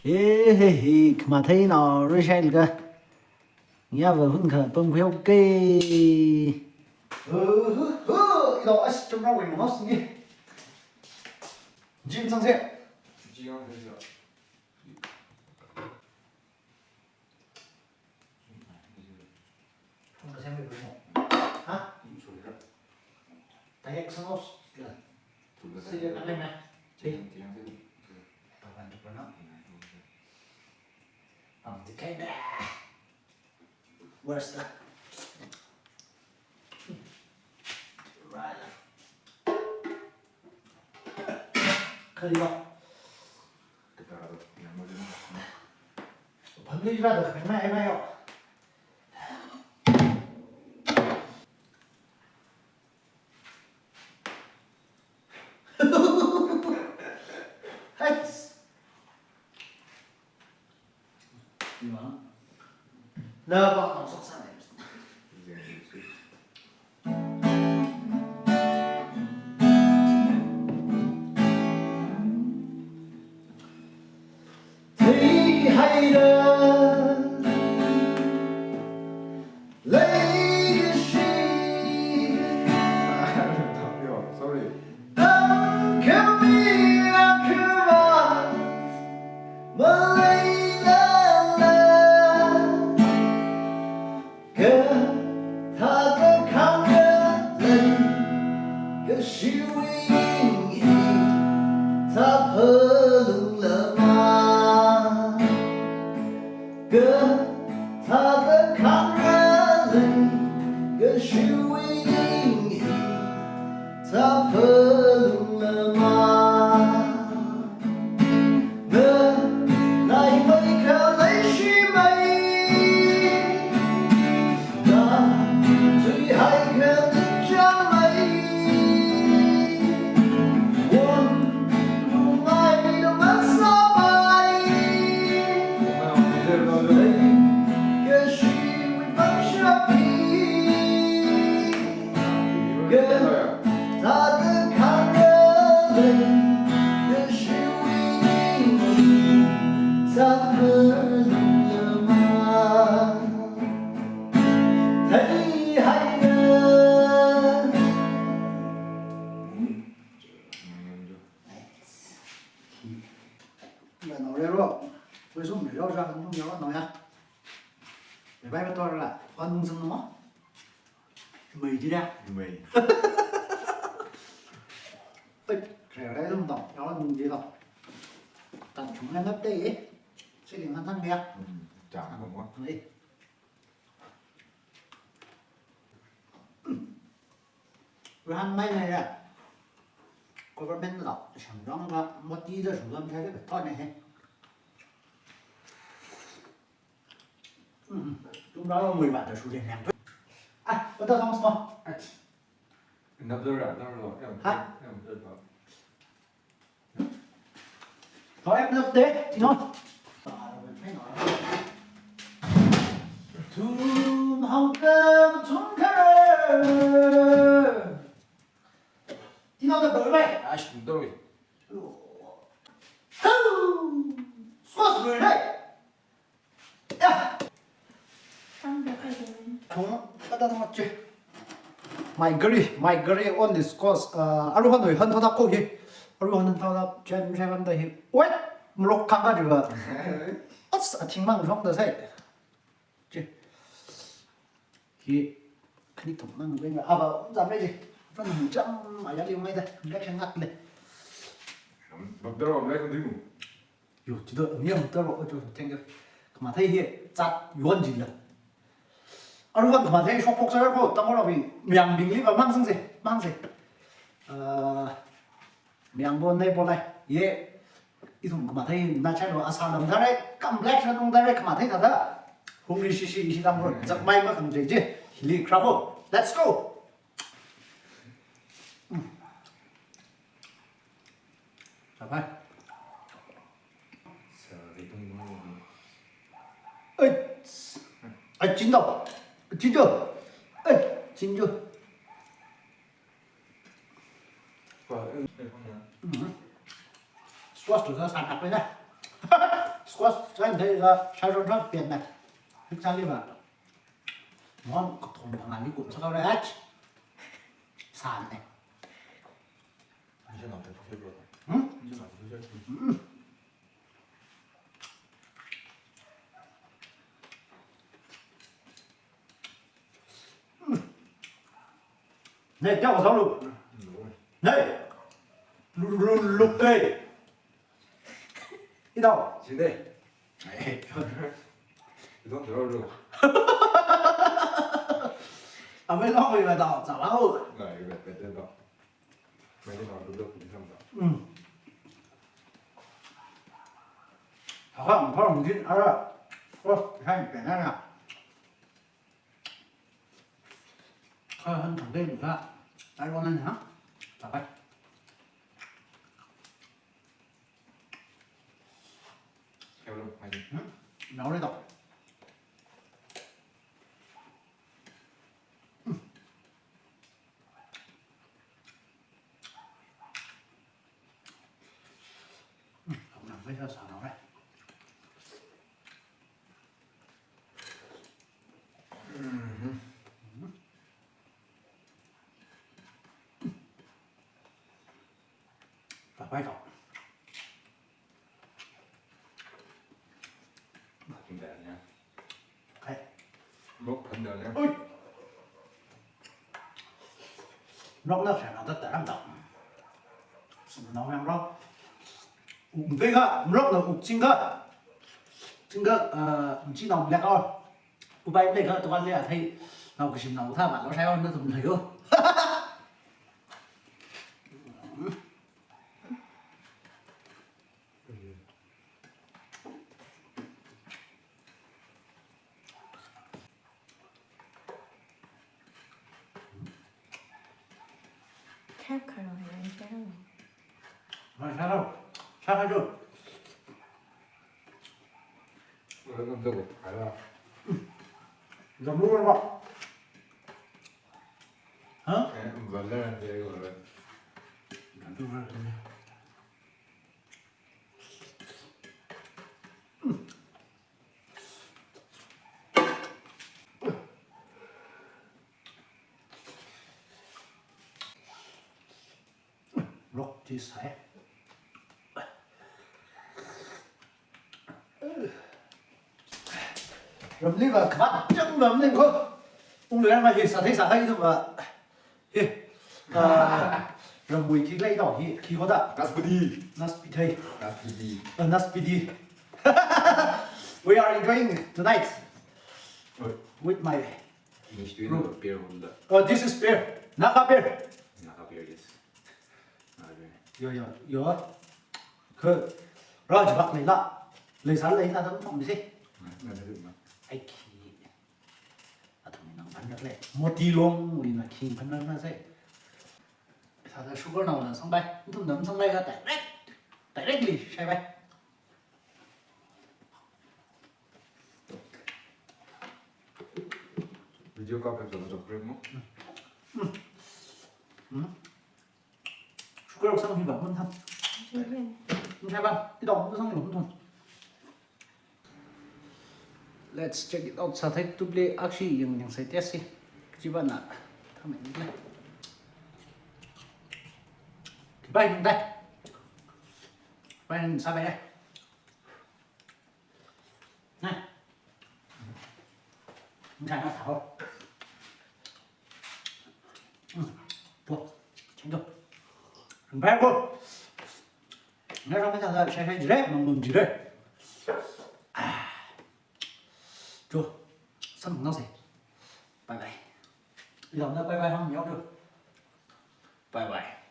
ê mà thấy nó rồi sao cơ nghe vừa hưng khởi bông phiếu kê 이거 아시 좀 하고 있는 거 쓰니 지금 상세 không có xem được không hả tại không có xây dựng anh này đi bạn được nó thì cái này where's that right khơi không 벌리 ra được cái này này ạ Lơ bọn nó sốc sẵn này thấy hay đơn lấy cái gì sorry. Don't kill me 그만 멀리 날아 그 다급한 그는 그 시위이 다 버들러마 그 다급한 그는 그 시위이 다 버들러마 왜 손을 내려오자 좀 열어 놓냐? 왜 발을 떨어라? 환승 넘어? 뭐지냐? Mì. khéo đấy không tổng đó là mình gì đâu tặng chúng em hấp đi sẽ điểm hoàn thành việc Chả không quá. đi rồi hàng mấy này là government đọc chẳng rõ là một tí giờ sử dụng theo cái bài thôi này hết chúng đó là 10 bạn ở số tiền hàng à bắt đầu xong không Another rồi. Hả? Em đợi vào. rồi em lập tế thì thôi 둔 헝금 둔카를 đi đâu được vậy À, chúng tôi. suốt rồi đấy 야 완벽하게 종 갖다 놓았지 my girl on this course 아루한 너희 한타다 거기 아루한 타다 전 세번다 히 왜? 물록 가가지고 아싸 팅망 정도 세 이 큰이 동망 왜 à vào giảm đây gì phân hàng trăm mà giá đi ngay đây các trang ngắt này Bập đầu vào đây không thích ngủ. 요 지도 응용 떨어 좀 챙겨 그만 thấy 잣 유원질러 아루가 그만 thấy 쇼폭 살고 땅으로 명빙리 và mang sinh gì mang gì miệng bốn này ye 이 돈 그만 thấy 나 차로 아사람 잘해 깜블랙 하는 달에 그만 thấy 다다 홍리 시시 이시담으로 잡마이만 강제지 힐리 크라고 let's go 잡아 Sợ thì không có gì. 아 진다 진짜 진짜 Vâng, em không nhớ. squash được sao sẵn hạt đấy này squash squash anh thấy là sao rất tiền này thực ra đi mà ngon có thùng bằng làm cái cụm sao đây hết sàn này 이제 나한테 부셔줘. 응? 이제 나한테 부셔줘. này cho vào sao luôn này lục kê đi đâu 진대. 이건 들어줘. à mấy lo người là tao chả lâu 나 이거 몇 대다. 몇 대다 누가 부딪힌다. không không chín à ra hai cái này nè hơn thằng đây nữa ai con này hả chả phải 해볼래? 아니. nấu đây đâu không làm bây giờ sao nấu đây và quay đầu 근데 아니야. đây 뭐 반대 아니야? ui nó sẽ nó tất cả làm động nó làm đó ủng cái á nó là ủng chính cái chỉ nòng lẹ thôi u bay đây cái tôi ăn thấy nào cái xin nào tha bạn nó sao nó thùng thấy không khác khả năng này cái đó rồi sao đâu sao hay chưa 이건 저거 알아. rồi mua rồi không hả 원래는 이거를 lột chia sẻ rồi đi vào bắt chân lắm lên không ông người ăn mà gì sao thấy thôi mà rồi mùi khi lấy đỏ khi có đã 가스프디. naspiti 가스프디. naspiti we are enjoying tonight with my 이니시 뒤에는 비어 본다. this is beer not beer 나가 비어겠어. 아 그래. yo 그 rồi chỉ bắt lấy sẵn lấy ra tấm phòng đi xí 나 해도 막. ai khi à thằng mình nằm bắn được lên một tí luôn mình là khi bắn nó sẽ sao là sugar nào là xong bay thằng nấm xong bay ra tại đấy lì sai bay 비디오 카페에서 저 그래 뭐? sugar xong thì vẫn thăm sinh viên không sai bay cái đồng nó xong thì vẫn thôi let's check it out sao thấy tụi play actually những sai test gì chỉ bạn là thằng mình đi bay lên đây bay lên sao bay đây này không sai nó thảo vô chính đâu đừng bé cô nó trong cái thằng này sai gì đấy mà mừng gì đấy chưa xong nó gì bye bye bây giờ nó bye bye không nhớ được bye bye